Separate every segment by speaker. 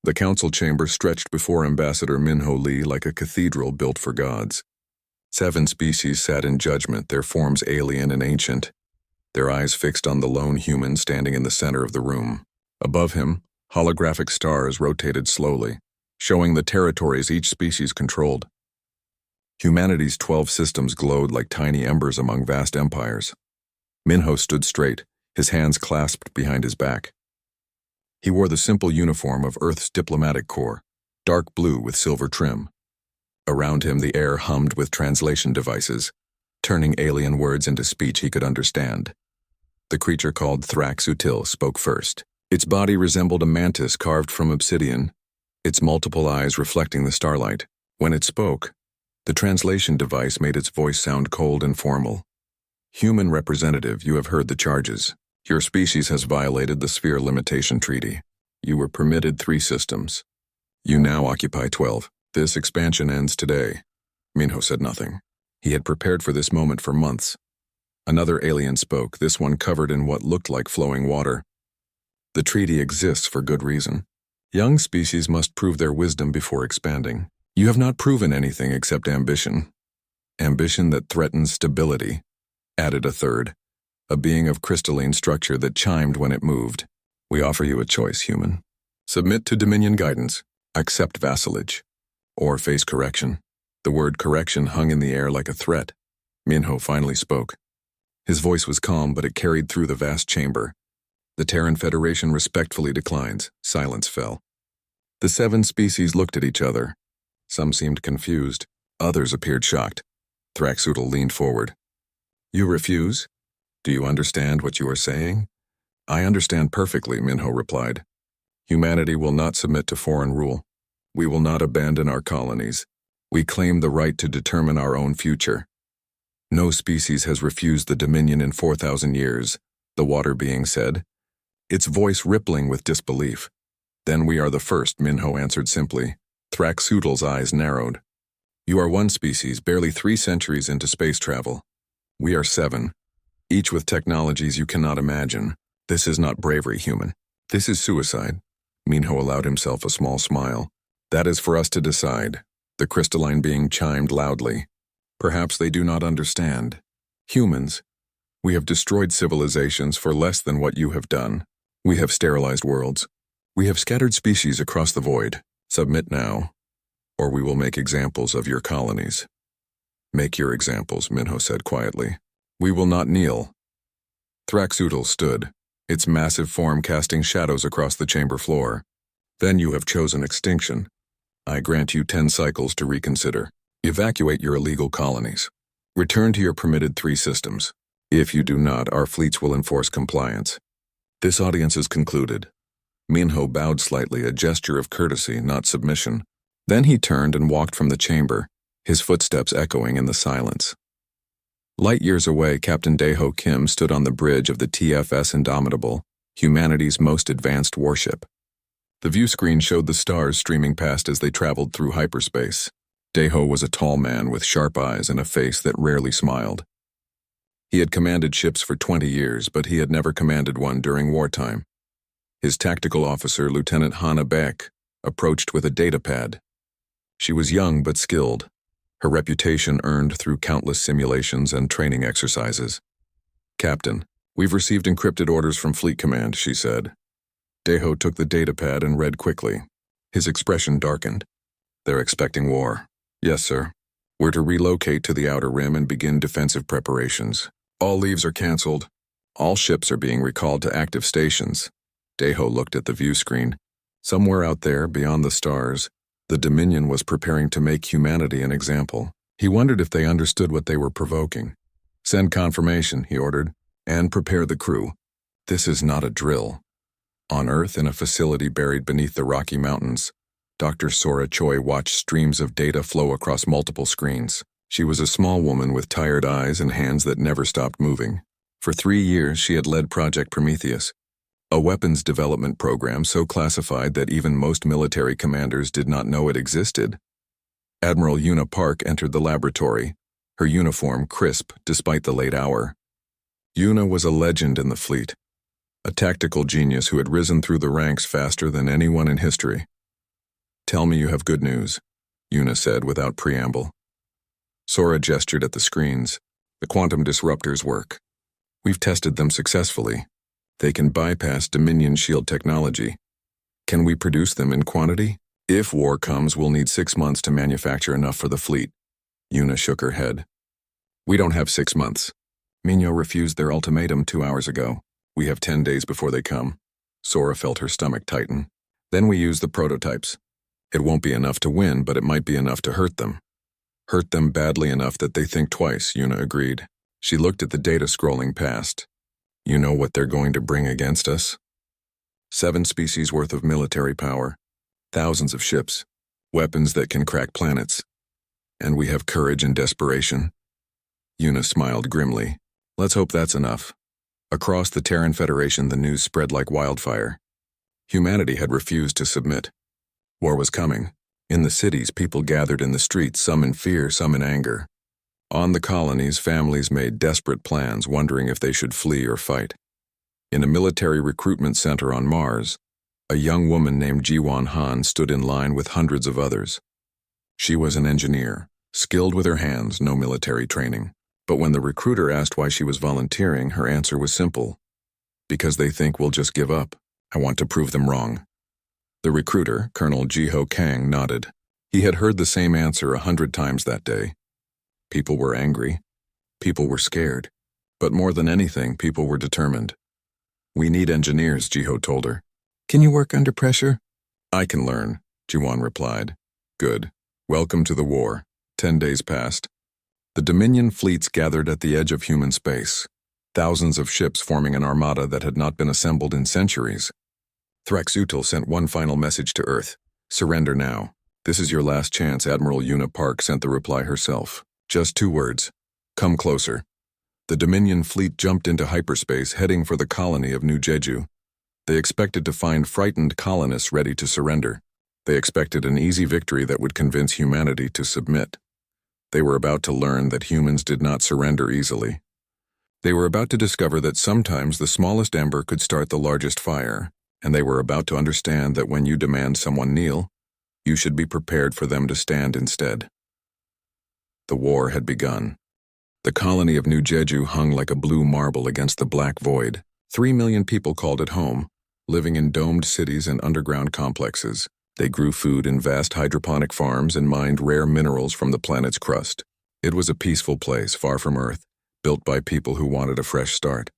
Speaker 1: The council chamber stretched before Ambassador Minho Lee like a cathedral built for gods. 7 species sat in judgment, their forms alien and ancient, their eyes fixed on the lone human standing in the center of the room. Above him, holographic stars rotated slowly, showing the territories each species controlled. Humanity's 12 systems glowed like tiny embers among vast empires. Minho stood straight, his hands clasped behind his back. He wore the simple uniform of Earth's diplomatic corps, dark blue with silver trim. Around him the air hummed with translation devices, turning alien words into speech he could understand. The creature called Thrax Util spoke first. Its body resembled a mantis carved from obsidian, its multiple eyes reflecting the starlight. When it spoke, the translation device made its voice sound cold and formal. Human representative, you have heard the charges. Your species has violated the Sphere Limitation Treaty. You were permitted 3 systems. You now occupy 12. This expansion ends today. Minho said nothing. He had prepared for this moment for months. Another alien spoke, this one covered in what looked like flowing water. The treaty exists for good reason. Young species must prove their wisdom before expanding. You have not proven anything except ambition. Ambition that threatens stability, added a third. A being of crystalline structure that chimed when it moved. We offer you a choice, human. Submit to Dominion guidance, accept vassalage, or face correction. The word correction hung in the air like a threat. Minho finally spoke. His voice was calm, but it carried through the vast chamber. The Terran Federation respectfully declines. Silence fell. The 7 species looked at each other. Some seemed confused. Others appeared shocked. Thraxutal leaned forward. You refuse? Do you understand what you are saying? I understand perfectly, Minho replied. Humanity will not submit to foreign rule. We will not abandon our colonies. We claim the right to determine our own future. No species has refused the Dominion in 4,000 years, the water being said, its voice rippling with disbelief. Then we are the first, Minho answered simply. Thraxutal's eyes narrowed. You are 1 species, barely 3 centuries into space travel. We are 7. Each with technologies you cannot imagine. This is not bravery, human. This is suicide. Minho allowed himself a small smile. That is for us to decide. The crystalline being chimed loudly. Perhaps they do not understand. Humans, we have destroyed civilizations for less than what you have done. We have sterilized worlds. We have scattered species across the void. Submit now, or we will make examples of your colonies. Make your examples, Minho said quietly. We will not kneel. Thraxutal stood, its massive form casting shadows across the chamber floor. Then you have chosen extinction. I grant you 10 cycles to reconsider. Evacuate your illegal colonies. Return to your permitted 3 systems. If you do not, our fleets will enforce compliance. This audience is concluded. Minho bowed slightly, a gesture of courtesy, not submission. Then he turned and walked from the chamber, his footsteps echoing in the silence. Light years away, Captain Daeho Kim stood on the bridge of the TFS Indomitable, humanity's most advanced warship. The view screen showed the stars streaming past as they traveled through hyperspace. Daeho was a tall man with sharp eyes and a face that rarely smiled. He had commanded ships for 20 years, but he had never commanded one during wartime. His tactical officer, Lieutenant Hannah Beck, approached with a datapad. She was young but skilled, her reputation earned through countless simulations and training exercises. Captain, we've received encrypted orders from Fleet Command, she said. Daeho took the datapad and read quickly. His expression darkened. They're expecting war. Yes, sir. We're to relocate to the Outer Rim and begin defensive preparations. All leaves are canceled. All ships are being recalled to active stations. Daeho looked at the view screen. Somewhere out there, beyond the stars, the Dominion was preparing to make humanity an example. He wondered if they understood what they were provoking. Send confirmation, he ordered, and prepare the crew. This is not a drill. On Earth, in a facility buried beneath the Rocky Mountains, Dr. Sora Choi watched streams of data flow across multiple screens. She was a small woman with tired eyes and hands that never stopped moving. For 3 years, she had led Project Prometheus, a weapons development program so classified that even most military commanders did not know it existed. Admiral Una Park entered the laboratory, her uniform crisp despite the late hour. Una was a legend in the fleet, a tactical genius who had risen through the ranks faster than anyone in history. Tell me you have good news, Una said without preamble. Sora gestured at the screens. The quantum disruptors work. We've tested them successfully. They can bypass Dominion shield technology. Can we produce them in quantity? If war comes, we'll need 6 months to manufacture enough for the fleet. Una shook her head. We don't have 6 months. Minho refused their ultimatum 2 hours ago. We have 10 days before they come. Sora felt her stomach tighten. Then we use the prototypes. It won't be enough to win, but it might be enough to hurt them. Hurt them badly enough that they think twice, Una agreed. She looked at the data scrolling past. You know what they're going to bring against us? 7 species worth of military power, thousands of ships, weapons that can crack planets. And we have courage and desperation. Una smiled grimly. Let's hope that's enough. Across the Terran Federation, the news spread like wildfire. Humanity had refused to submit. War was coming. In the cities, people gathered in the streets, some in fear, some in anger. On the colonies, families made desperate plans, wondering if they should flee or fight. In a military recruitment center on Mars, a young woman named Jiwan Han stood in line with hundreds of others. She was an engineer, skilled with her hands, no military training. But when the recruiter asked why she was volunteering, her answer was simple. Because they think we'll just give up. I want to prove them wrong. The recruiter, Colonel Jiho Kang, nodded. He had heard the same answer 100 times that day. People were angry. People were scared. But more than anything, people were determined. We need engineers, Jiho told her. Can you work under pressure? I can learn, Jiwan replied. Good. Welcome to the war. 10 days passed. The Dominion fleets gathered at the edge of human space. Thousands of ships forming an armada that had not been assembled in centuries. Thraxutil sent one final message to Earth. Surrender now. This is your last chance, Admiral Una Park sent the reply herself. Just 2 words. Come closer. The Dominion fleet jumped into hyperspace, heading for the colony of New Jeju. They expected to find frightened colonists ready to surrender. They expected an easy victory that would convince humanity to submit. They were about to learn that humans did not surrender easily. They were about to discover that sometimes the smallest ember could start the largest fire, and they were about to understand that when you demand someone kneel, you should be prepared for them to stand instead. The war had begun. The colony of New Jeju hung like a blue marble against the black void. 3 million people called it home, living in domed cities and underground complexes. They grew food in vast hydroponic farms and mined rare minerals from the planet's crust. It was a peaceful place, far from Earth, built by people who wanted a fresh start.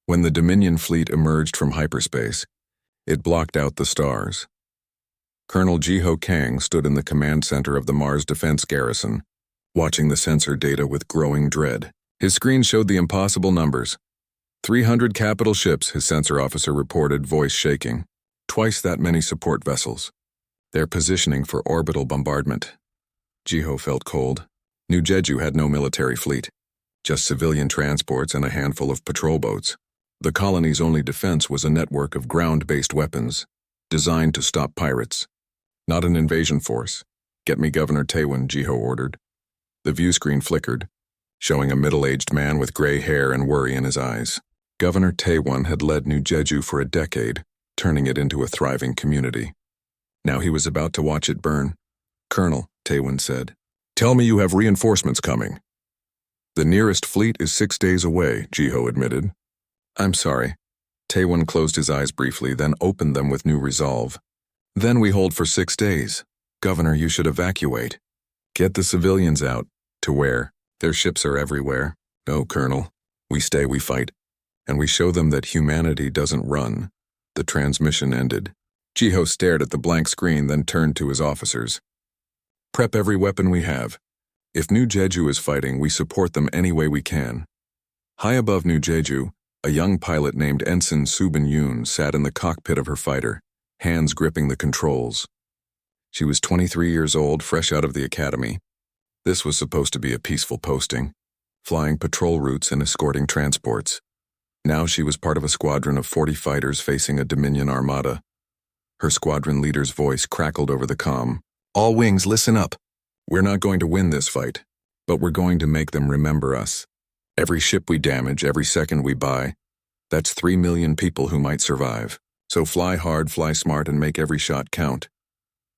Speaker 1: When the Dominion fleet emerged from hyperspace, it blocked out the stars. Colonel Jiho Kang stood in the command center of the Mars Defense Garrison, watching the sensor data with growing dread. His screen showed the impossible numbers. 300 capital ships, his sensor officer reported, voice shaking. Twice that many support vessels. They're positioning for orbital bombardment. Jiho felt cold. New Jeju had no military fleet, just civilian transports and a handful of patrol boats. The colony's only defense was a network of ground-based weapons, designed to stop pirates. Not an invasion force. Get me Governor Taewon, Jiho ordered. The view screen flickered, showing a middle-aged man with gray hair and worry in his eyes. Governor Taewon had led New Jeju for a decade, turning it into a thriving community. Now he was about to watch it burn. Colonel, Taewon said, tell me you have reinforcements coming. The nearest fleet is 6 days away, Jiho admitted. I'm sorry. Taewon closed his eyes briefly, then opened them with new resolve. Then we hold for 6 days. Governor, you should evacuate. Get the civilians out. To where? Their ships are everywhere. No, Colonel. We stay, we fight. And we show them that humanity doesn't run. The transmission ended. Jiho stared at the blank screen, then turned to his officers. Prep every weapon we have. If New Jeju is fighting, we support them any way we can. High above New Jeju, a young pilot named Ensign Subin Yoon sat in the cockpit of her fighter, hands gripping the controls. She was 23 years old, fresh out of the academy. This was supposed to be a peaceful posting, flying patrol routes and escorting transports. Now she was part of a squadron of 40 fighters facing a Dominion armada. Her squadron leader's voice crackled over the comm. All wings, listen up. We're not going to win this fight, but we're going to make them remember us. Every ship we damage, every second we buy, that's 3 million people who might survive. So fly hard, fly smart, and make every shot count.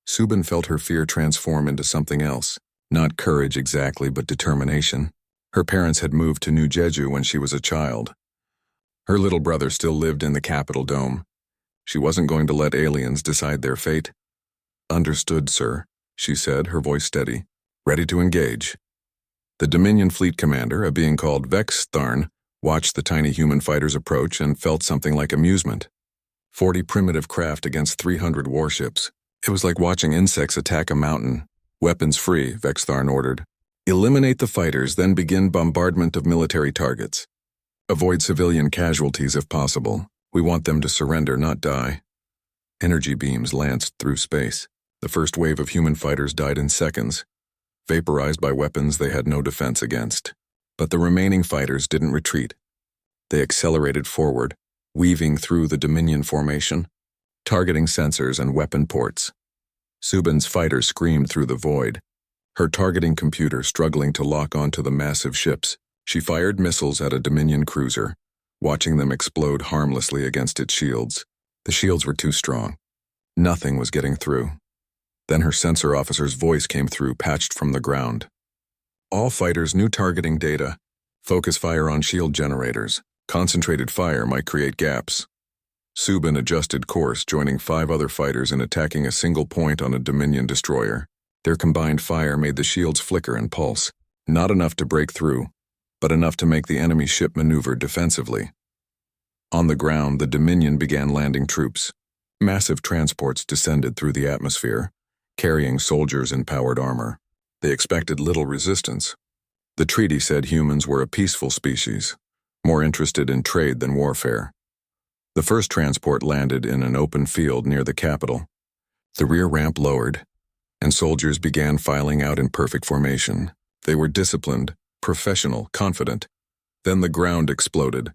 Speaker 1: Subin felt her fear transform into something else. Not courage exactly, but determination. Her parents had moved to New Jeju when she was a child. Her little brother still lived in the Capitol Dome. She wasn't going to let aliens decide their fate. "Understood, sir," she said, her voice steady. "Ready to engage." The Dominion Fleet Commander, a being called Vex Tharn, watched the tiny human fighters approach and felt something like amusement. 40 primitive craft against 300 warships. It was like watching insects attack a mountain. "Weapons free," Vex Tharn ordered. "Eliminate the fighters, then begin bombardment of military targets. Avoid civilian casualties if possible. We want them to surrender, not die." Energy beams lanced through space. The first wave of human fighters died in seconds, vaporized by weapons they had no defense against. But the remaining fighters didn't retreat. They accelerated forward, weaving through the Dominion formation, targeting sensors and weapon ports. Subin's fighter screamed through the void, her targeting computer struggling to lock onto the massive ships. She fired missiles at a Dominion cruiser, watching them explode harmlessly against its shields. The shields were too strong. Nothing was getting through. Then her sensor officer's voice came through, patched from the ground. "All fighters, new targeting data. Focus fire on shield generators. Concentrated fire might create gaps." Subin adjusted course, joining 5 other fighters in attacking a single point on a Dominion destroyer. Their combined fire made the shields flicker and pulse. Not enough to break through, but enough to make the enemy ship maneuver defensively. On the ground, the Dominion began landing troops. Massive transports descended through the atmosphere, carrying soldiers in powered armor. They expected little resistance. The treaty said humans were a peaceful species, more interested in trade than warfare. The first transport landed in an open field near the Capitol. The rear ramp lowered, and soldiers began filing out in perfect formation. They were disciplined, professional, confident. Then the ground exploded.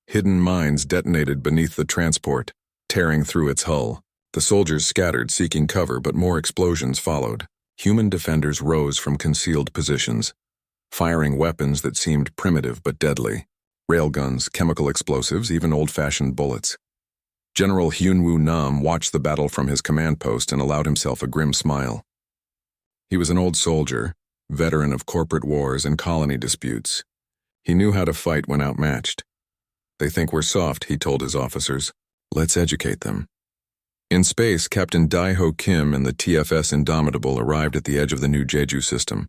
Speaker 1: Hidden mines detonated beneath the transport, tearing through its hull. The soldiers scattered, seeking cover, but more explosions followed. Human defenders rose from concealed positions, firing weapons that seemed primitive but deadly. Railguns, chemical explosives, even old-fashioned bullets. General Hyunwoo Nam watched the battle from his command post and allowed himself a grim smile. He was an old soldier, veteran of corporate wars and colony disputes. He knew how to fight when outmatched. "They think we're soft," he told his officers. "Let's educate them." In space, Captain Dai-Ho Kim and the TFS Indomitable arrived at the edge of the new Jeju system.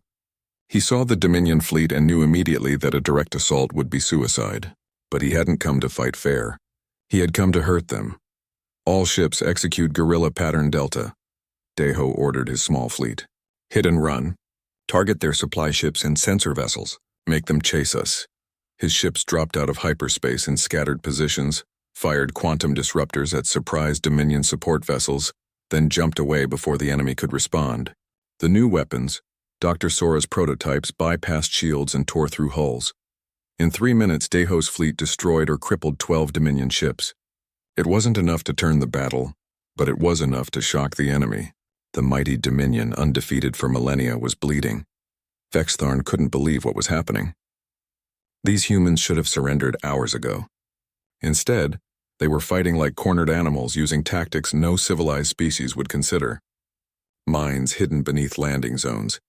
Speaker 1: He saw the Dominion fleet and knew immediately that a direct assault would be suicide. But he hadn't come to fight fair. He had come to hurt them. "All ships execute guerrilla pattern Delta," Dai-Ho ordered his small fleet. "Hit and run. Target their supply ships and sensor vessels. Make them chase us." His ships dropped out of hyperspace in scattered positions, fired quantum disruptors at surprised Dominion support vessels, then jumped away before the enemy could respond. The new weapons, Dr. Sora's prototypes, bypassed shields and tore through hulls. In 3 minutes, Dai-Ho's fleet destroyed or crippled 12 Dominion ships. It wasn't enough to turn the battle, but it was enough to shock the enemy. The mighty Dominion, undefeated for millennia, was bleeding. Vex Tharn couldn't believe what was happening. These humans should have surrendered hours ago. Instead, they were fighting like cornered animals, using tactics no civilized species would consider. Mines hidden beneath landing zones.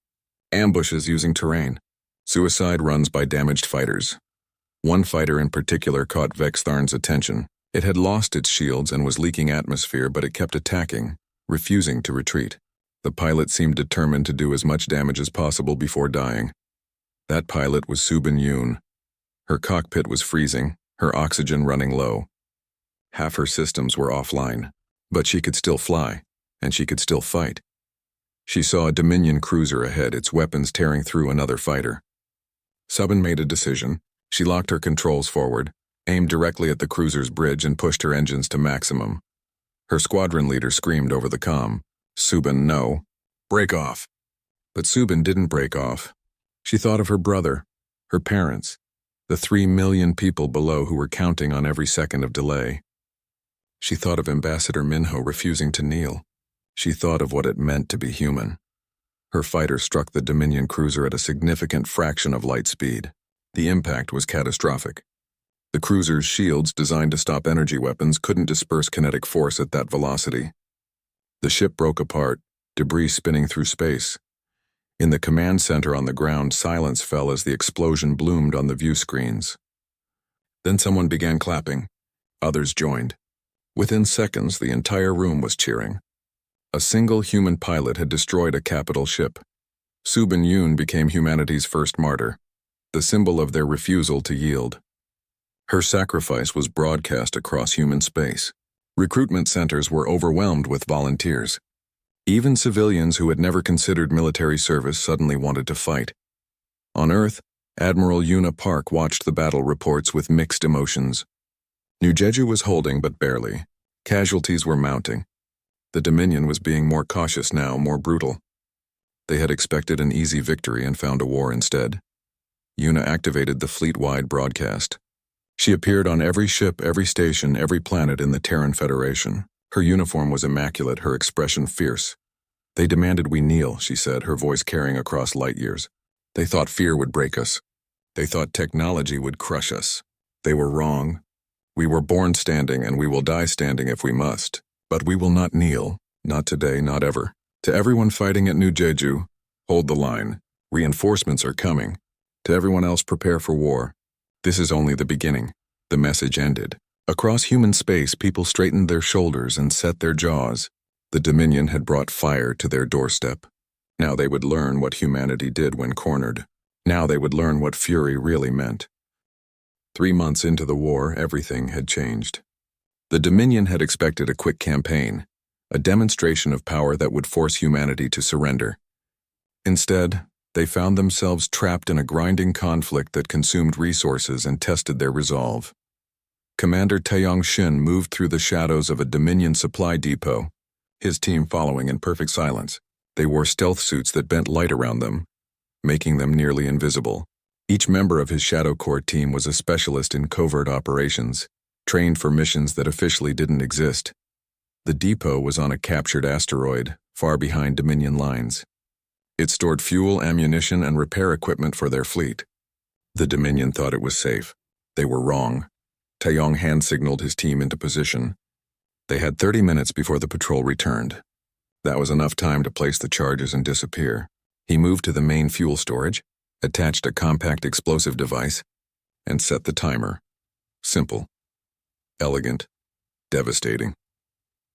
Speaker 1: Ambushes using terrain. Suicide runs by damaged fighters. One fighter in particular caught Vex Tharn's attention. It had lost its shields and was leaking atmosphere, but it kept attacking, refusing to retreat. The pilot seemed determined to do as much damage as possible before dying. That pilot was Subin Yoon. Her cockpit was freezing, her oxygen running low. Half her systems were offline, but she could still fly, and she could still fight. She saw a Dominion cruiser ahead, its weapons tearing through another fighter. Subin made a decision. She locked her controls forward, aimed directly at the cruiser's bridge, and pushed her engines to maximum. Her squadron leader screamed over the comm, "Subin, no. Break off." But Subin didn't break off. She thought of her brother, her parents, the 3 million people below who were counting on every second of delay. She thought of Ambassador Minho refusing to kneel. She thought of what it meant to be human. Her fighter struck the Dominion cruiser at a significant fraction of light speed. The impact was catastrophic. The cruiser's shields, designed to stop energy weapons, couldn't disperse kinetic force at that velocity. The ship broke apart, debris spinning through space. In the command center on the ground, silence fell as the explosion bloomed on the view screens. Then someone began clapping. Others joined. Within seconds, the entire room was cheering. A single human pilot had destroyed a capital ship. Subin Yoon became humanity's first martyr, the symbol of their refusal to yield. Her sacrifice was broadcast across human space. Recruitment centers were overwhelmed with volunteers. Even civilians who had never considered military service suddenly wanted to fight. On Earth, Admiral Yuna Park watched the battle reports with mixed emotions. New Jeju was holding, but barely. Casualties were mounting. The Dominion was being more cautious now, more brutal. They had expected an easy victory and found a war instead. Yuna activated the fleet-wide broadcast. She appeared on every ship, every station, every planet in the Terran Federation. Her uniform was immaculate, her expression fierce. They demanded we kneel, she said, her voice carrying across light years. They thought fear would break us. They thought technology would crush us. They were wrong. We were born standing, and we will die standing if we must. But we will not kneel. Not today, not ever. To everyone fighting at New Jeju, hold the line. Reinforcements are coming. To everyone else, prepare for war. This is only the beginning. The message ended. Across human space, people straightened their shoulders and set their jaws. The Dominion had brought fire to their doorstep. Now they would learn what humanity did when cornered. Now they would learn what fury really meant. 3 months into the war, everything had changed. The Dominion had expected a quick campaign, a demonstration of power that would force humanity to surrender. Instead, they found themselves trapped in a grinding conflict that consumed resources and tested their resolve. Commander Taeyong Shin moved through the shadows of a Dominion supply depot, his team following in perfect silence. They wore stealth suits that bent light around them, making them nearly invisible. Each member of his Shadow Corps team was a specialist in covert operations, trained for missions that officially didn't exist. The depot was on a captured asteroid, far behind Dominion lines. It stored fuel, ammunition, and repair equipment for their fleet. The Dominion thought it was safe. They were wrong. Taeyong hand-signaled his team into position. They had 30 minutes before the patrol returned. That was enough time to place the charges and disappear. He moved to the main fuel storage, attached a compact explosive device, and set the timer. Simple. Elegant. Devastating.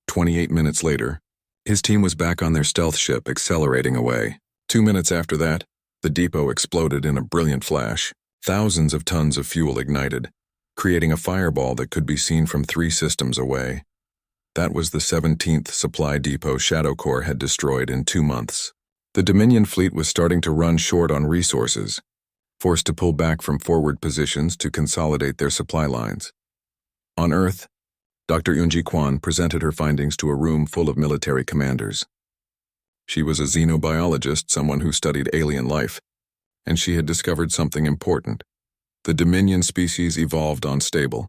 Speaker 1: 28 minutes later, his team was back on their stealth ship, accelerating away. 2 minutes after that, the depot exploded in a brilliant flash. Thousands of tons of fuel ignited, creating a fireball that could be seen from 3 systems away. That was the 17th supply depot Shadow Corps had destroyed in 2 months. The Dominion fleet was starting to run short on resources, forced to pull back from forward positions to consolidate their supply lines. On Earth, Dr. Eunji Kwan presented her findings to a room full of military commanders. She was a xenobiologist, someone who studied alien life, and she had discovered something important. The Dominion species evolved on stable,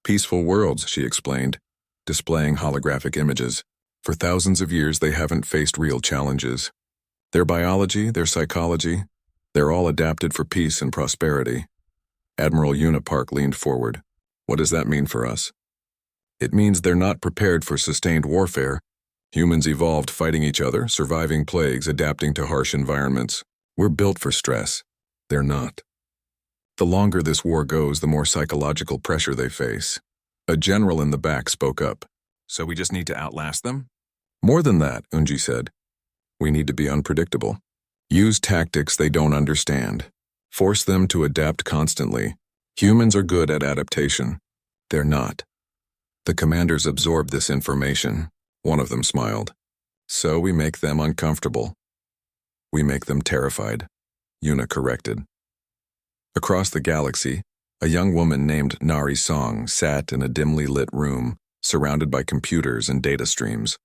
Speaker 1: peaceful worlds, she explained, displaying holographic images. For thousands of years, they haven't faced real challenges. Their biology, their psychology, they're all adapted for peace and prosperity. Admiral Yuna Park leaned forward. What does that mean for us? It means they're not prepared for sustained warfare. Humans evolved fighting each other, surviving plagues, adapting to harsh environments. We're built for stress. They're not. The longer this war goes, the more psychological pressure they face. A general in the back spoke up. So we just need to outlast them? More than that, Eunji said. We need to be unpredictable. Use tactics they don't understand. Force them to adapt constantly. Humans are good at adaptation. They're not. The commanders absorbed this information. One of them smiled. So we make them uncomfortable. We make them terrified, Yuna corrected. Across the galaxy, a young woman named Nari Song sat in a dimly lit room, surrounded by computers and data streams.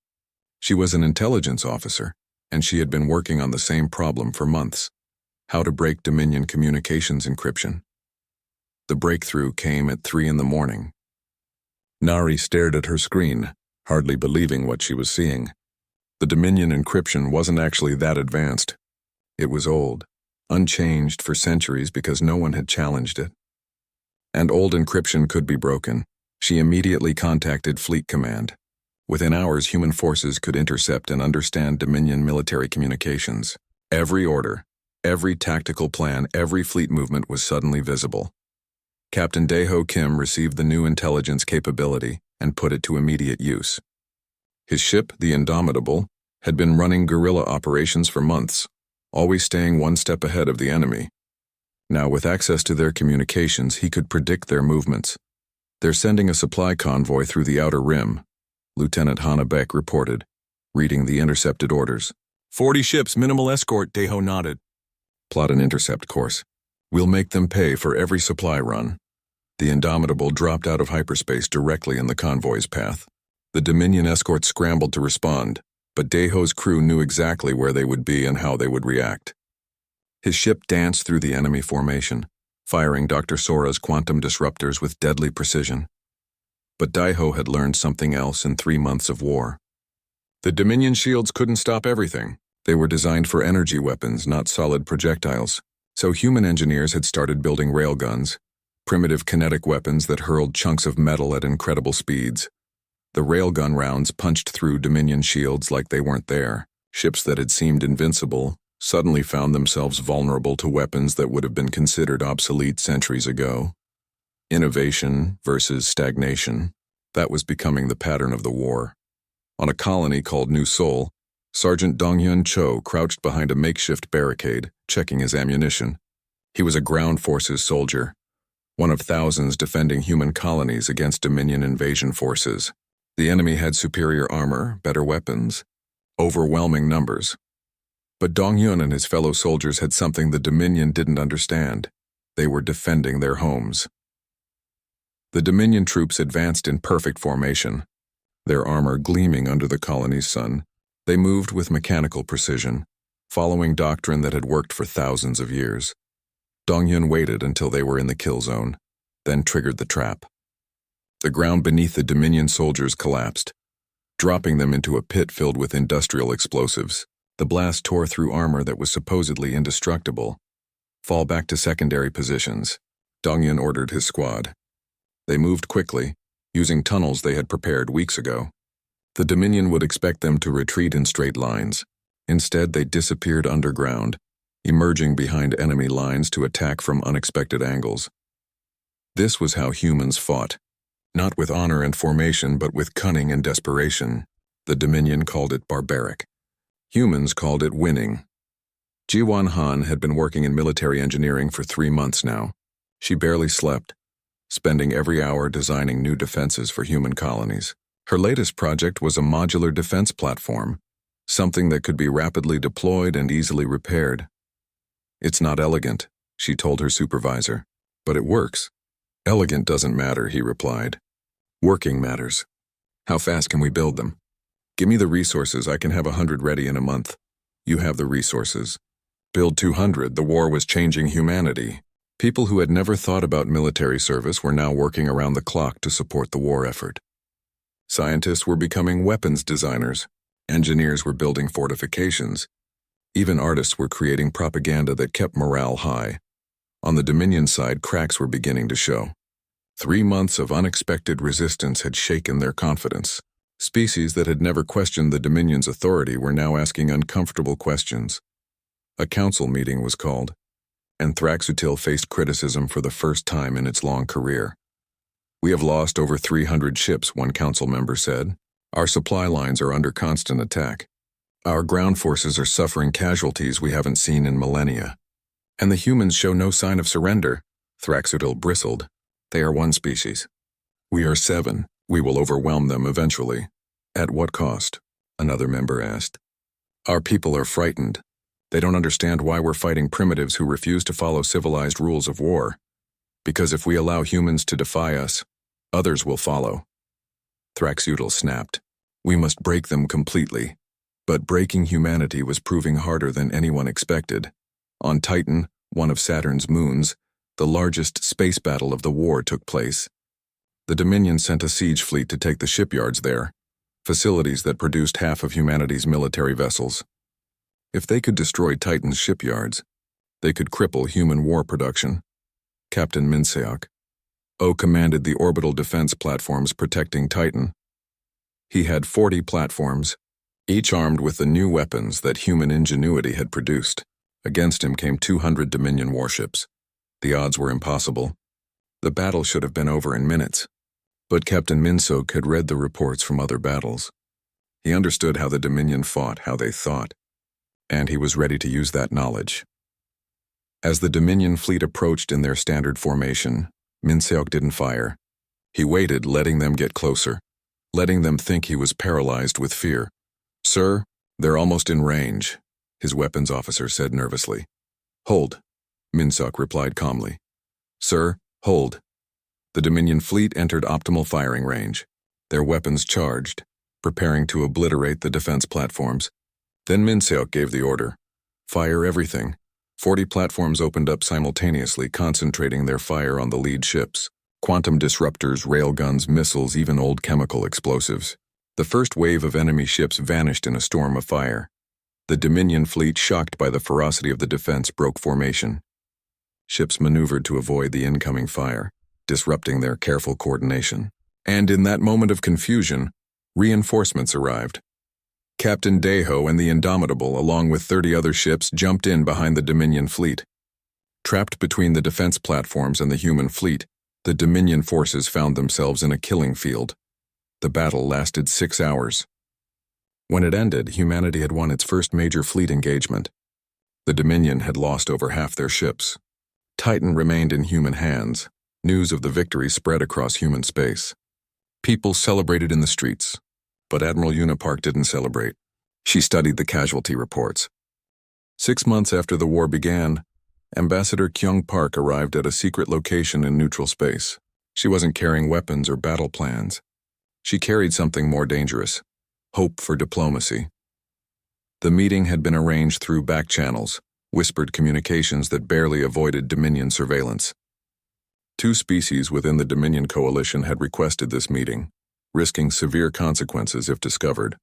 Speaker 1: She was an intelligence officer, and she had been working on the same problem for months: how to break Dominion communications encryption. The breakthrough came at 3 a.m. Nari stared at her screen, hardly believing what she was seeing. The Dominion encryption wasn't actually that advanced. It was old, unchanged for centuries because no one had challenged it. And old encryption could be broken. She immediately contacted Fleet Command. Within hours, human forces could intercept and understand Dominion military communications. Every order, every tactical plan, every fleet movement was suddenly visible. Captain Daeho Kim received the new intelligence capability and put it to immediate use. His ship, the Indomitable, had been running guerrilla operations for months, always staying one step ahead of the enemy. Now, with access to their communications, he could predict their movements. "They're sending a supply convoy through the outer rim," Lieutenant Hanna Beck reported, reading the intercepted orders. 40 ships, minimal escort," Daeho nodded. "Plot an intercept course. We'll make them pay for every supply run." The Indomitable dropped out of hyperspace directly in the convoy's path. The Dominion escort scrambled to respond, but Daeho's crew knew exactly where they would be and how they would react. His ship danced through the enemy formation, firing Dr. Sora's quantum disruptors with deadly precision. But Daeho had learned something else in 3 months of war. The Dominion shields couldn't stop everything. They were designed for energy weapons, not solid projectiles. So human engineers had started building railguns, primitive kinetic weapons that hurled chunks of metal at incredible speeds. The railgun rounds punched through Dominion shields like they weren't there. Ships that had seemed invincible suddenly found themselves vulnerable to weapons that would have been considered obsolete centuries ago. Innovation versus stagnation, that was becoming the pattern of the war. On a colony called New Seoul, Sergeant Donghyun Cho crouched behind a makeshift barricade, checking his ammunition. He was a ground forces soldier, one of thousands defending human colonies against Dominion invasion forces. The enemy had superior armor, better weapons, overwhelming numbers. But Donghyun and his fellow soldiers had something the Dominion didn't understand. They were defending their homes. The Dominion troops advanced in perfect formation, their armor gleaming under the colony's sun. They moved with mechanical precision, following doctrine that had worked for thousands of years. Donghyun waited until they were in the kill zone, then triggered the trap. The ground beneath the Dominion soldiers collapsed, dropping them into a pit filled with industrial explosives. The blast tore through armor that was supposedly indestructible. "Fall back to secondary positions," Donghyun ordered his squad. They moved quickly, using tunnels they had prepared weeks ago. The Dominion would expect them to retreat in straight lines. Instead, they disappeared underground, emerging behind enemy lines to attack from unexpected angles. This was how humans fought, not with honor and formation, but with cunning and desperation. The Dominion called it barbaric. Humans called it winning. Jiwon Han had been working in military engineering for 3 months now. She barely slept, spending every hour designing new defenses for human colonies. Her latest project was a modular defense platform, something that could be rapidly deployed and easily repaired. "It's not elegant," she told her supervisor, "but it works." "Elegant doesn't matter," he replied. "Working matters. How fast can we build them? Give me the resources, I can have 100 ready in a month." "You have the resources. Build 200, the war was changing humanity." People who had never thought about military service were now working around the clock to support the war effort. Scientists were becoming weapons designers. Engineers were building fortifications. Even artists were creating propaganda that kept morale high. On the Dominion side, cracks were beginning to show. 3 months of unexpected resistance had shaken their confidence. Species that had never questioned the Dominion's authority were now asking uncomfortable questions. A council meeting was called, and Thraxutil faced criticism for the first time in its long career. "We have lost over 300 ships," one council member said. "Our supply lines are under constant attack. Our ground forces are suffering casualties we haven't seen in millennia. And the humans show no sign of surrender." Thraxutil bristled. "They are one species. We are 7. We will overwhelm them eventually." "At what cost?" another member asked. "Our people are frightened. They don't understand why we're fighting primitives who refuse to follow civilized rules of war. Because if we allow humans to defy us, others will follow." Thraxutil snapped. "We must break them completely." But breaking humanity was proving harder than anyone expected. On Titan, one of Saturn's moons, the largest space battle of the war took place. The Dominion sent a siege fleet to take the shipyards there, facilities that produced half of humanity's military vessels. If they could destroy Titan's shipyards, they could cripple human war production. Captain Minseok commanded the orbital defense platforms protecting Titan. He had 40 platforms, each armed with the new weapons that human ingenuity had produced. Against him came 200 Dominion warships. The odds were impossible. The battle should have been over in minutes. But Captain Minsok had read the reports from other battles. He understood how the Dominion fought, how they thought, and he was ready to use that knowledge. As the Dominion fleet approached in their standard formation, Minsok didn't fire. He waited, letting them get closer, letting them think he was paralyzed with fear. "Sir, they're almost in range," his weapons officer said nervously. "Hold," Minsok replied calmly. "Sir, hold." The Dominion fleet entered optimal firing range, their weapons charged, preparing to obliterate the defense platforms. Then Minsok gave the order. "Fire everything." 40 platforms opened up simultaneously, concentrating their fire on the lead ships. Quantum disruptors, railguns, missiles, even old chemical explosives. The first wave of enemy ships vanished in a storm of fire. The Dominion fleet, shocked by the ferocity of the defense, broke formation. Ships maneuvered to avoid the incoming fire, disrupting their careful coordination. And in that moment of confusion, reinforcements arrived. Captain Deho and the Indomitable, along with 30 other ships, jumped in behind the Dominion fleet. Trapped between the defense platforms and the human fleet, the Dominion forces found themselves in a killing field. The battle lasted 6 hours. When it ended, humanity had won its first major fleet engagement. The Dominion had lost over half their ships. Titan remained in human hands. News of the victory spread across human space. People celebrated in the streets, but Admiral Unipark didn't celebrate. She studied the casualty reports. 6 months after the war began, Ambassador Kyung Park arrived at a secret location in neutral space. She wasn't carrying weapons or battle plans. She carried something more dangerous: hope for diplomacy. The meeting had been arranged through back channels, whispered communications that barely avoided Dominion surveillance. 2 species within the Dominion coalition had requested this meeting, risking severe consequences if discovered.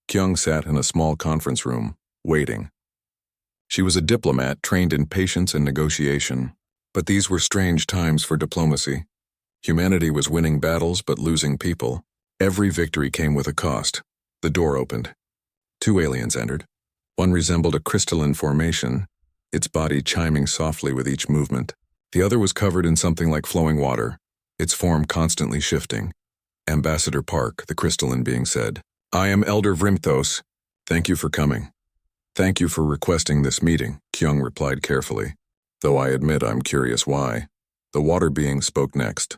Speaker 1: Kyung sat in a small conference room, waiting. She was a diplomat trained in patience and negotiation, but these were strange times for diplomacy. Humanity was winning battles but losing people. Every victory came with a cost. The door opened. 2 aliens entered. One resembled a crystalline formation, its body chiming softly with each movement. The other was covered in something like flowing water, its form constantly shifting. Ambassador Park, the crystalline being, said, "I am Elder Vrimthos. Thank you for coming." "Thank you for requesting this meeting," Kyung replied carefully, "though I admit I'm curious why." The water being spoke next.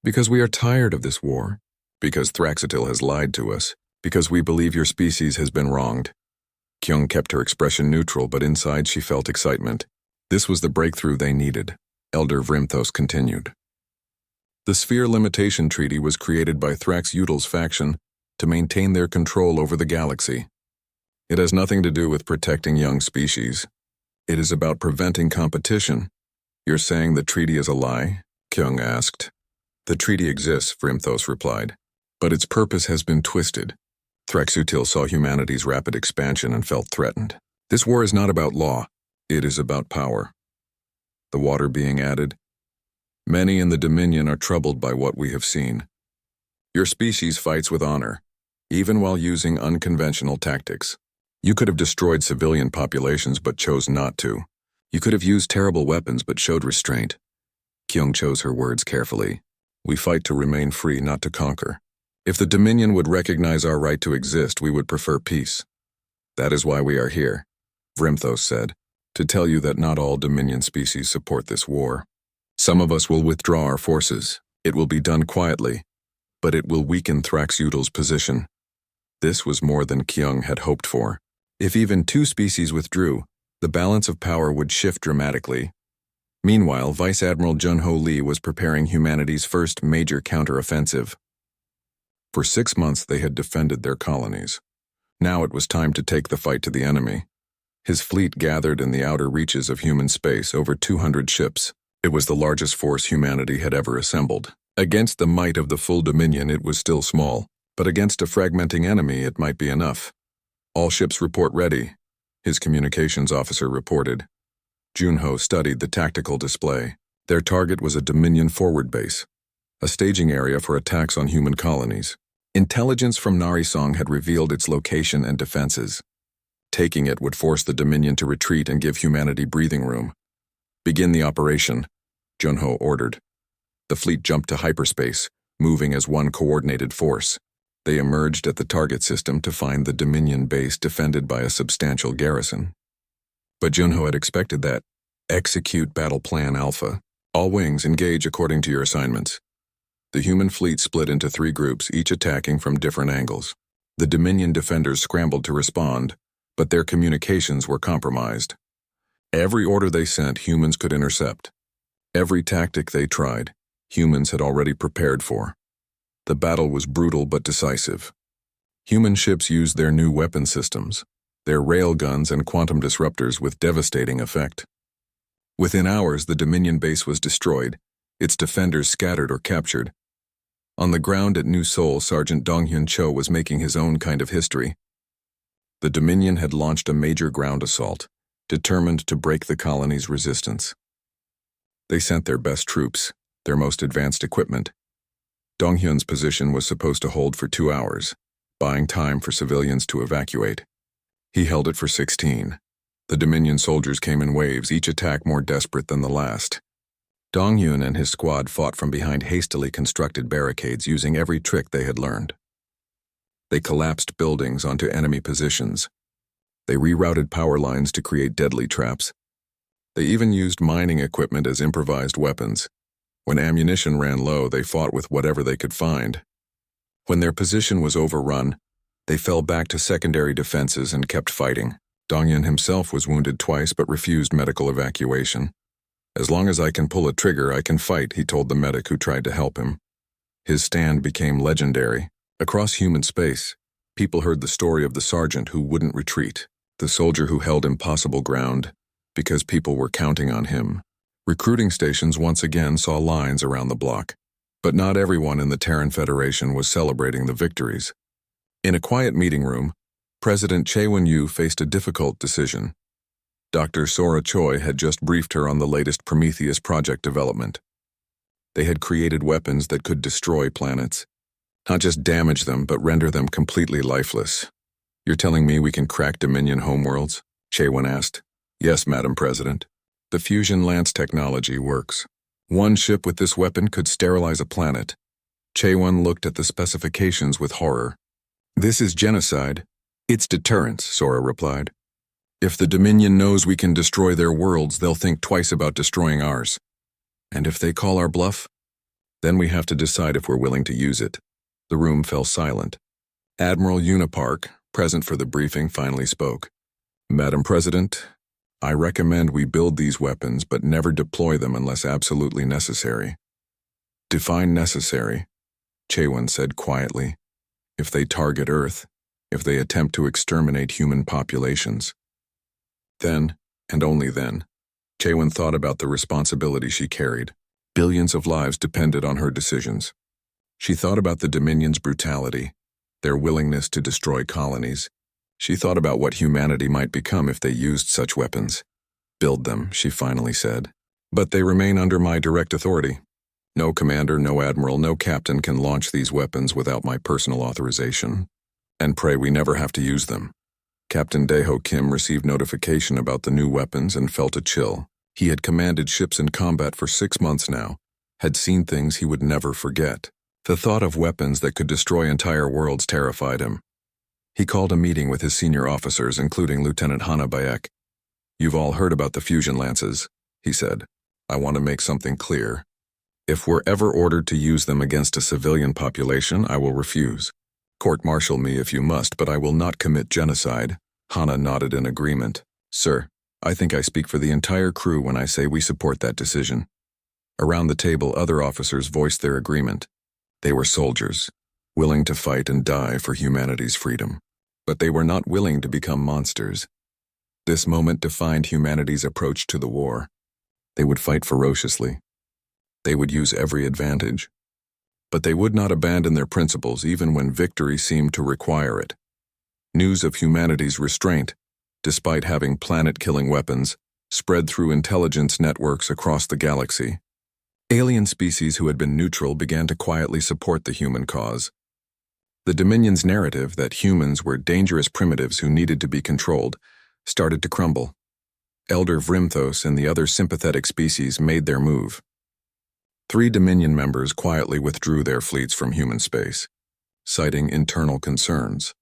Speaker 1: "Because we are tired of this war. Because Thraxatil has lied to us. Because we believe your species has been wronged." Kyung kept her expression neutral, but inside she felt excitement. This was the breakthrough they needed. Elder Vrimthos continued. The Sphere Limitation Treaty was created by Thrax Udal's faction to maintain their control over the galaxy. It has nothing to do with protecting young species. It is about preventing competition. "You're saying the treaty is a lie?" Kyung asked. "The treaty exists," Vrimthos replied, "but its purpose has been twisted." Thraxutil saw humanity's rapid expansion and felt threatened. "This war is not about law. It is about power." The water being added, "Many in the Dominion are troubled by what we have seen. Your species fights with honor, even while using unconventional tactics. You could have destroyed civilian populations but chose not to. You could have used terrible weapons but showed restraint." Kyung chose her words carefully. "We fight to remain free, not to conquer. If the Dominion would recognize our right to exist, we would prefer peace. That is why we are here," Vrimthos said, "to tell you that not all Dominion species support this war. Some of us will withdraw our forces. It will be done quietly, but it will weaken Thrax Udal's position." This was more than Kyung had hoped for. If even 2 species withdrew, the balance of power would shift dramatically. Meanwhile, Vice Admiral Jun-Ho Lee was preparing humanity's first major counteroffensive. For 6 months they had defended their colonies. Now it was time to take the fight to the enemy. His fleet gathered in the outer reaches of human space, over 200 ships. It was the largest force humanity had ever assembled. Against the might of the full Dominion, it was still small, but against a fragmenting enemy, it might be enough. "All ships report ready," his communications officer reported. Junho studied the tactical display. Their target was a Dominion forward base, a staging area for attacks on human colonies. Intelligence from Narration had revealed its location and defenses. Taking it would force the Dominion to retreat and give humanity breathing room. "Begin the operation," Junho ordered. The fleet jumped to hyperspace, moving as one coordinated force. They emerged at the target system to find the Dominion base defended by a substantial garrison. But Junho had expected that. "Execute Battle Plan Alpha. All wings engage according to your assignments." The human fleet split into 3 groups, each attacking from different angles. The Dominion defenders scrambled to respond, but their communications were compromised. Every order they sent, humans could intercept. Every tactic they tried, humans had already prepared for. The battle was brutal but decisive. Human ships used their new weapon systems, their railguns and quantum disruptors with devastating effect. Within hours, the Dominion base was destroyed, its defenders scattered or captured. On the ground at New Seoul, Sergeant Donghyun Cho was making his own kind of history. The Dominion had launched a major ground assault, determined to break the colony's resistance. They sent their best troops, their most advanced equipment. Donghyun's position was supposed to hold for 2 hours, buying time for civilians to evacuate. He held it for 16. The Dominion soldiers came in waves, each attack more desperate than the last. Donghyun and his squad fought from behind hastily constructed barricades using every trick they had learned. They collapsed buildings onto enemy positions. They rerouted power lines to create deadly traps. They even used mining equipment as improvised weapons. When ammunition ran low, they fought with whatever they could find. When their position was overrun, they fell back to secondary defenses and kept fighting. Donghyun himself was wounded twice but refused medical evacuation. "As long as I can pull a trigger, I can fight," he told the medic who tried to help him. His stand became legendary. Across human space, people heard the story of the sergeant who wouldn't retreat, the soldier who held impossible ground, because people were counting on him. Recruiting stations once again saw lines around the block, but not everyone in the Terran Federation was celebrating the victories. In a quiet meeting room, President Chae-Won-Yu faced a difficult decision. Dr. Sora Choi had just briefed her on the latest Prometheus project development. They had created weapons that could destroy planets. Not just damage them, but render them completely lifeless. "You're telling me we can crack Dominion homeworlds?" Chae-Won asked. "Yes, Madam President. The fusion lance technology works. One ship with this weapon could sterilize a planet." Chae-Won looked at the specifications with horror. "This is genocide." "It's deterrence," Sora replied. "If the Dominion knows we can destroy their worlds, they'll think twice about destroying ours. And if they call our bluff, then we have to decide if we're willing to use it." The room fell silent. Admiral Unipark, present for the briefing, finally spoke. "Madam President, I recommend we build these weapons but never deploy them unless absolutely necessary." "Define necessary," Chae-Won said quietly. "If they target Earth, if they attempt to exterminate human populations." Then, and only then, Chae-Won thought about the responsibility she carried. Billions of lives depended on her decisions. She thought about the Dominion's brutality, their willingness to destroy colonies. She thought about what humanity might become if they used such weapons. "Build them," she finally said. "But they remain under my direct authority. No commander, no admiral, no captain can launch these weapons without my personal authorization. And pray we never have to use them." Captain Daeho Kim received notification about the new weapons and felt a chill. He had commanded ships in combat for 6 months now, had seen things he would never forget. The thought of weapons that could destroy entire worlds terrified him. He called a meeting with his senior officers, including Lieutenant Hana Bayek. "You've all heard about the fusion lances," he said. "I want to make something clear. If we're ever ordered to use them against a civilian population, I will refuse. Court-martial me if you must, but I will not commit genocide." Hana nodded in agreement. "Sir, I think I speak for the entire crew when I say we support that decision." Around the table, other officers voiced their agreement. They were soldiers, willing to fight and die for humanity's freedom. But they were not willing to become monsters. This moment defined humanity's approach to the war. They would fight ferociously. They would use every advantage. But they would not abandon their principles even when victory seemed to require it. News of humanity's restraint, despite having planet-killing weapons, spread through intelligence networks across the galaxy. Alien species who had been neutral began to quietly support the human cause. The Dominion's narrative that humans were dangerous primitives who needed to be controlled started to crumble. Elder Vrimthos and the other sympathetic species made their move. 3 Dominion members quietly withdrew their fleets from human space, citing internal concerns.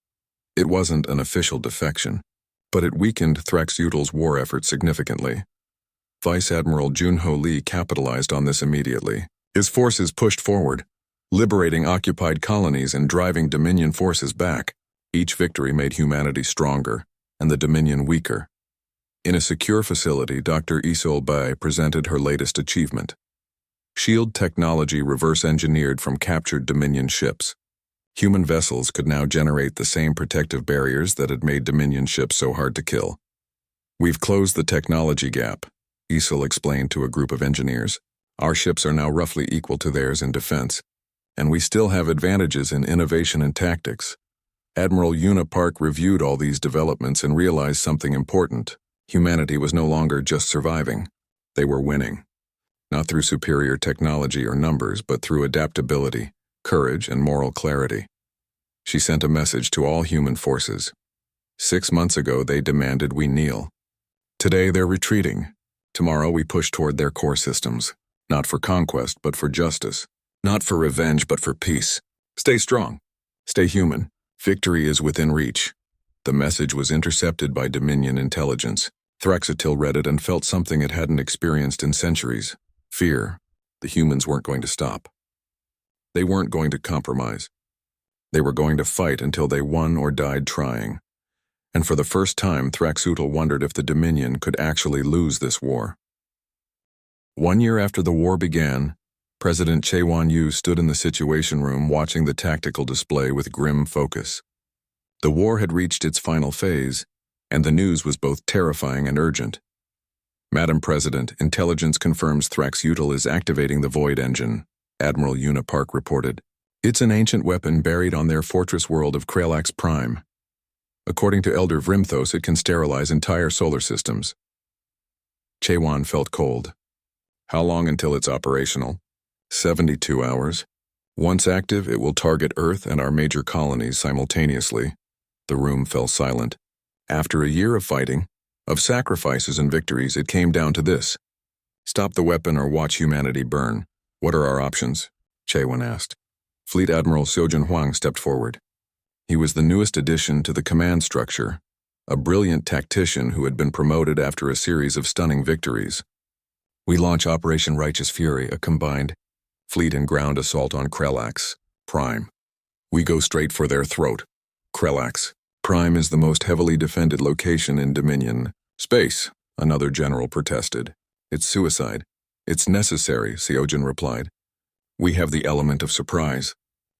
Speaker 1: It wasn't an official defection, but it weakened Thraxutel's war effort significantly. Vice Admiral Junho Lee capitalized on this immediately. His forces pushed forward, liberating occupied colonies and driving Dominion forces back. Each victory made humanity stronger and the Dominion weaker. In a secure facility, Dr. Isol Bai presented her latest achievement. Shield technology reverse-engineered from captured Dominion ships. Human vessels could now generate the same protective barriers that had made Dominion ships so hard to kill. "We've closed the technology gap," Isol explained to a group of engineers. "Our ships are now roughly equal to theirs in defense, and we still have advantages in innovation and tactics." Admiral Una Park reviewed all these developments and realized something important. Humanity was no longer just surviving. They were winning. Not through superior technology or numbers, but through adaptability, courage, and moral clarity. She sent a message to all human forces. 6 months ago, they demanded we kneel. Today, they're retreating. Tomorrow, we push toward their core systems. Not for conquest, but for justice. Not for revenge, but for peace. Stay strong. Stay human. Victory is within reach. The message was intercepted by Dominion intelligence. Thraxutel read it and felt something it hadn't experienced in centuries. Fear. The humans weren't going to stop. They weren't going to compromise. They were going to fight until they won or died trying. And for the first time, Thraxutel wondered if the Dominion could actually lose this war. 1 year after the war began, President Chaewon Yu stood in the Situation Room watching the tactical display with grim focus. The war had reached its final phase, and the news was both terrifying and urgent. "Madam President, intelligence confirms Thraxutel is activating the Void Engine," Admiral Una Park reported. "It's an ancient weapon buried on their fortress world of Kralax Prime. According to Elder Vrimthos, it can sterilize entire solar systems." Chaewon felt cold. "How long until it's operational?" 72 hours. Once active, it will target Earth and our major colonies simultaneously." The room fell silent. After a year of fighting, of sacrifices and victories, it came down to this: stop the weapon or watch humanity burn. "What are our options?" Chaewon asked. Fleet Admiral Seojun Hwang stepped forward. He was the newest addition to the command structure, a brilliant tactician who had been promoted after a series of stunning victories. "We launch Operation Righteous Fury, a combined fleet and ground assault on Kralax Prime. We go straight for their throat. Kralax Prime is the most heavily defended location in Dominion space," another general protested. "It's suicide." "It's necessary," Seojun replied. "We have the element of surprise.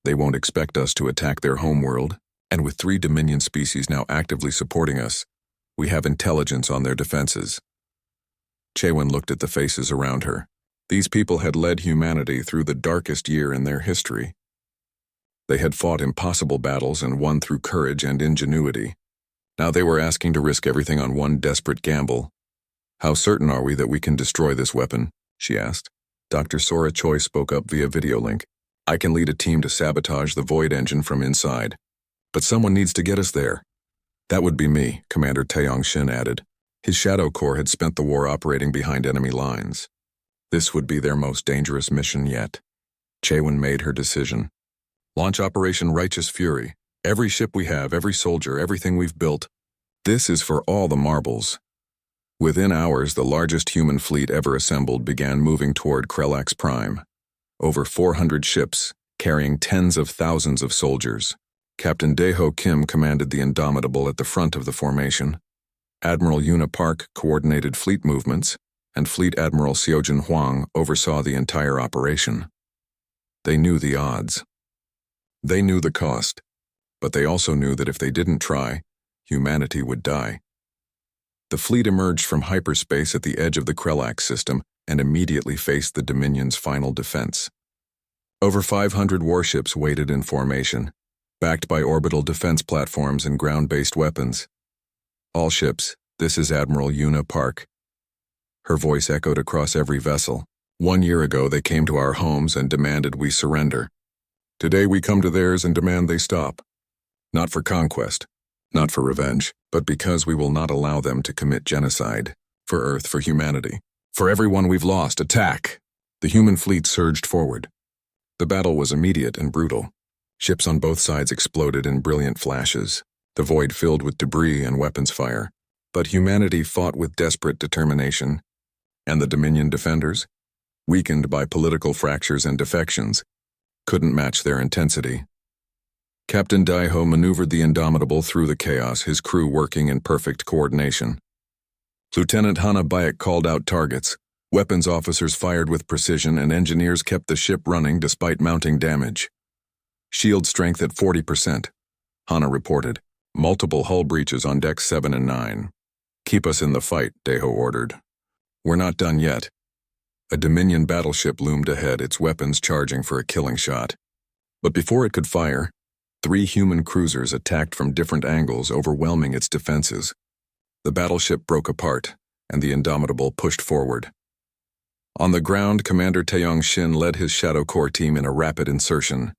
Speaker 1: They won't expect us to attack their homeworld, and with 3 Dominion species now actively supporting us, we have intelligence on their defenses." Chaewon looked at the faces around her. These people had led humanity through the darkest year in their history. They had fought impossible battles and won through courage and ingenuity. Now they were asking to risk everything on one desperate gamble. "How certain are we that we can destroy this weapon?" she asked. Dr. Sora Choi spoke up via video link. "I can lead a team to sabotage the Void Engine from inside. But someone needs to get us there." "That would be me," Commander Taeyong Shin added. His Shadow Corps had spent the war operating behind enemy lines. This would be their most dangerous mission yet. Chaewon made her decision. "Launch Operation Righteous Fury. Every ship we have, every soldier, everything we've built. This is for all the marbles." Within hours, the largest human fleet ever assembled began moving toward Kralax Prime. Over 400 ships, carrying tens of thousands of soldiers. Captain Daeho Kim commanded the Indomitable at the front of the formation. Admiral Una Park coordinated fleet movements, and Fleet Admiral Seojun Hwang oversaw the entire operation. They knew the odds. They knew the cost, but they also knew that if they didn't try, humanity would die. The fleet emerged from hyperspace at the edge of the Kralax system and immediately faced the Dominion's final defense. Over 500 warships waited in formation, backed by orbital defense platforms and ground-based weapons. "All ships, this is Admiral Una Park." Her voice echoed across every vessel. "1 year ago, they came to our homes and demanded we surrender. Today we come to theirs and demand they stop. Not for conquest, not for revenge, but because we will not allow them to commit genocide. For Earth, for humanity. For everyone we've lost, attack! The human fleet surged forward. The battle was immediate and brutal. Ships on both sides exploded in brilliant flashes, the void filled with debris and weapons fire. But humanity fought with desperate determination. And the Dominion defenders, weakened by political fractures and defections, couldn't match their intensity. Captain Daiho maneuvered the Indomitable through the chaos, his crew working in perfect coordination. Lieutenant Hana Bayek called out targets. Weapons officers fired with precision, and engineers kept the ship running despite mounting damage. Shield strength at 40%. Hana reported. Multiple hull breaches on decks 7 and 9. Keep us in the fight, Daiho ordered. We're not done yet. A Dominion battleship loomed ahead, its weapons charging for a killing shot. But before it could fire, 3 human cruisers attacked from different angles, overwhelming its defenses. The battleship broke apart, and the Indomitable pushed forward. On the ground, Commander Taeyong Shin led his Shadow Corps team in a rapid insertion.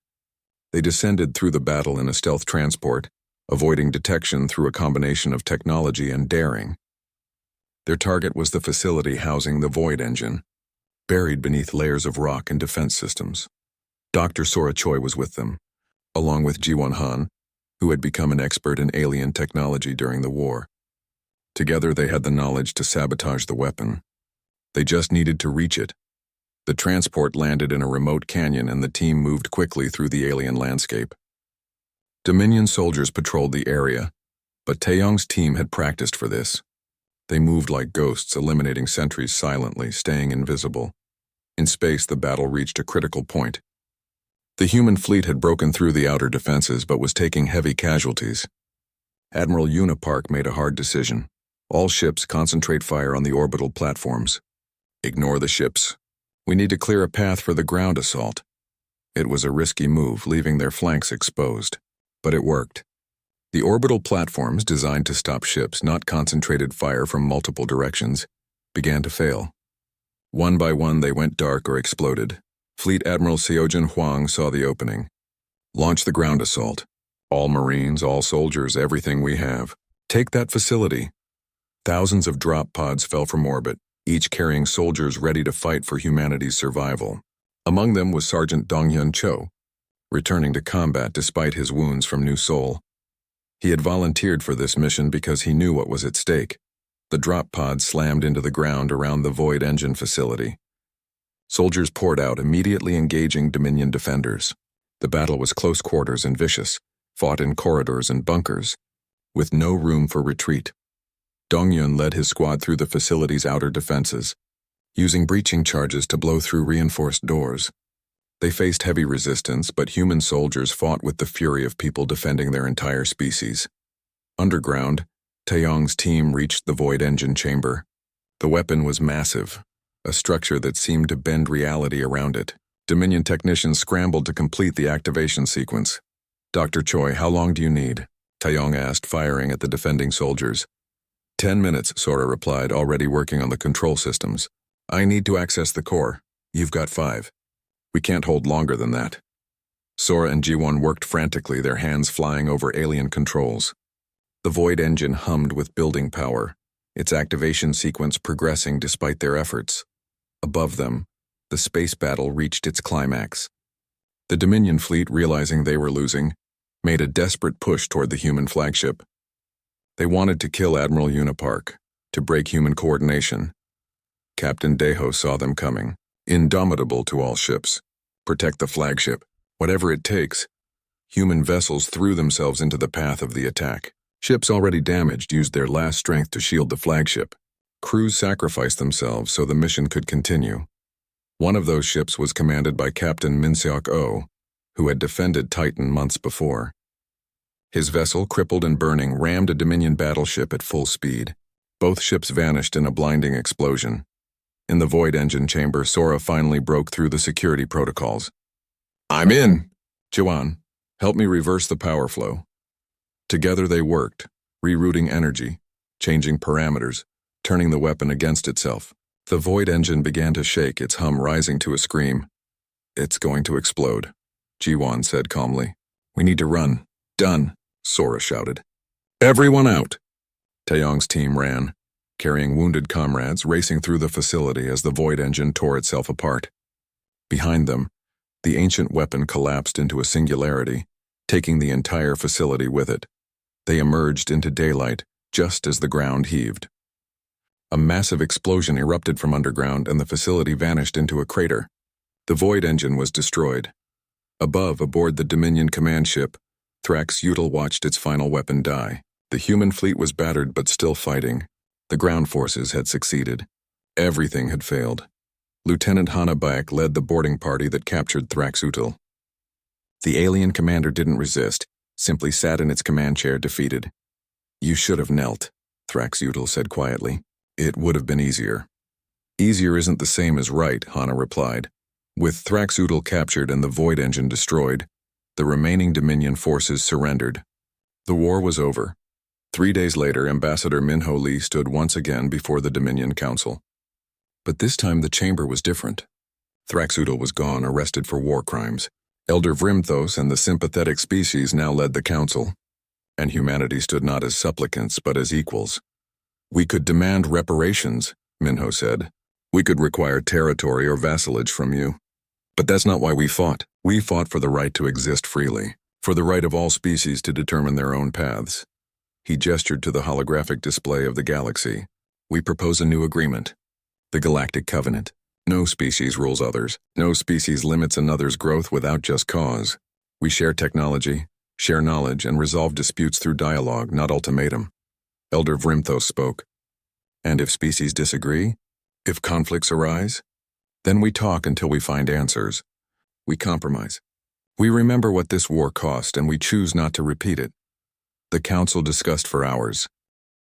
Speaker 1: They descended through the battle in a stealth transport, avoiding detection through a combination of technology and daring. Their target was the facility housing the Void engine, buried beneath layers of rock and defense systems. Dr. Sora Choi was with them, along with Ji-won Han, who had become an expert in alien technology during the war. Together they had the knowledge to sabotage the weapon. They just needed to reach it. The transport landed in a remote canyon, and the team moved quickly through the alien landscape. Dominion soldiers patrolled the area, but Taeyong's team had practiced for this. They moved like ghosts, eliminating sentries silently, staying invisible. In space, the battle reached a critical point. The human fleet had broken through the outer defenses but was taking heavy casualties. Admiral Unipark made a hard decision. All ships concentrate fire on the orbital platforms. Ignore the ships. We need to clear a path for the ground assault. It was a risky move, leaving their flanks exposed. But it worked. The orbital platforms, designed to stop ships, not concentrated fire from multiple directions, began to fail. One by one they went dark or exploded. Fleet Admiral Seojin Hwang saw the opening. Launch the ground assault. All Marines, all soldiers, everything we have. Take that facility. Thousands of drop pods fell from orbit, each carrying soldiers ready to fight for humanity's survival. Among them was Sergeant Donghyun Cho, returning to combat despite his wounds from New Seoul. He had volunteered for this mission because he knew what was at stake. The drop pod slammed into the ground around the Void engine facility. Soldiers poured out, immediately engaging Dominion defenders. The battle was close quarters and vicious, fought in corridors and bunkers, with no room for retreat. Dongyun led his squad through the facility's outer defenses, using breaching charges to blow through reinforced doors. They faced heavy resistance, but human soldiers fought with the fury of people defending their entire species. Underground, Taeyong's team reached the Void engine chamber. The weapon was massive, a structure that seemed to bend reality around it. Dominion technicians scrambled to complete the activation sequence. Dr. Choi, how long do you need? Taeyong asked, firing at the defending soldiers. 10 minutes, Sora replied, already working on the control systems. I need to access the core. You've got 5. We can't hold longer than that. Sora and Ji-won worked frantically, their hands flying over alien controls. The Void engine hummed with building power, its activation sequence progressing despite their efforts. Above them, the space battle reached its climax. The Dominion fleet, realizing they were losing, made a desperate push toward the human flagship. They wanted to kill Admiral Unipark, to break human coordination. Captain Daiho saw them coming. Indomitable to all ships. Protect the flagship, whatever it takes. Human vessels threw themselves into the path of the attack. Ships already damaged used their last strength to shield the flagship. Crews sacrificed themselves so the mission could continue. One of those ships was commanded by Captain Min-seok Oh, who had defended Titan months before. His vessel, crippled and burning, rammed a Dominion battleship at full speed. Both ships vanished in a blinding explosion. In the Void engine chamber, Sora finally broke through the security protocols. I'm in! Ji-won, help me reverse the power flow. Together they worked, rerouting energy, changing parameters, turning the weapon against itself. The Void engine began to shake, its hum rising to a scream. It's going to explode. Jiwan said calmly. We need to run. Done, Sora shouted. Everyone out! Taeyong's team ran, carrying wounded comrades racing through the facility as the void engine tore itself apart. Behind them, the ancient weapon collapsed into a singularity, taking the entire facility with it. They emerged into daylight just as the ground heaved. A massive explosion erupted from underground and the facility vanished into a crater. The void engine was destroyed. Above, aboard the Dominion command ship, Thrax Util watched its final weapon die. The human fleet was battered but still fighting. The ground forces had succeeded. Everything had failed. Lieutenant Hana Bayek led the boarding party that captured Thrax Util. The alien commander didn't resist, simply sat in its command chair defeated. You should have knelt, Thrax Util said quietly. It would have been easier. Easier isn't the same as right, Hana replied. With Thrax Util captured and the void engine destroyed, the remaining Dominion forces surrendered. The war was over. 3 days later, Ambassador Minho Lee stood once again before the Dominion Council. But this time the chamber was different. Thrax Util was gone, arrested for war crimes. Elder Vrimthos and the sympathetic species now led the council, and humanity stood not as supplicants but as equals. We could demand reparations, Minho said. We could require territory or vassalage from you. But that's not why we fought. We fought for the right to exist freely, for the right of all species to determine their own paths. He gestured to the holographic display of the galaxy. We propose a new agreement. The Galactic Covenant. No species rules others. No species limits another's growth without just cause. We share technology, share knowledge, and resolve disputes through dialogue, not ultimatum. Elder Vrimthos spoke. And if species disagree? If conflicts arise? Then we talk until we find answers. We compromise. We remember what this war cost and we choose not to repeat it. The council discussed for hours.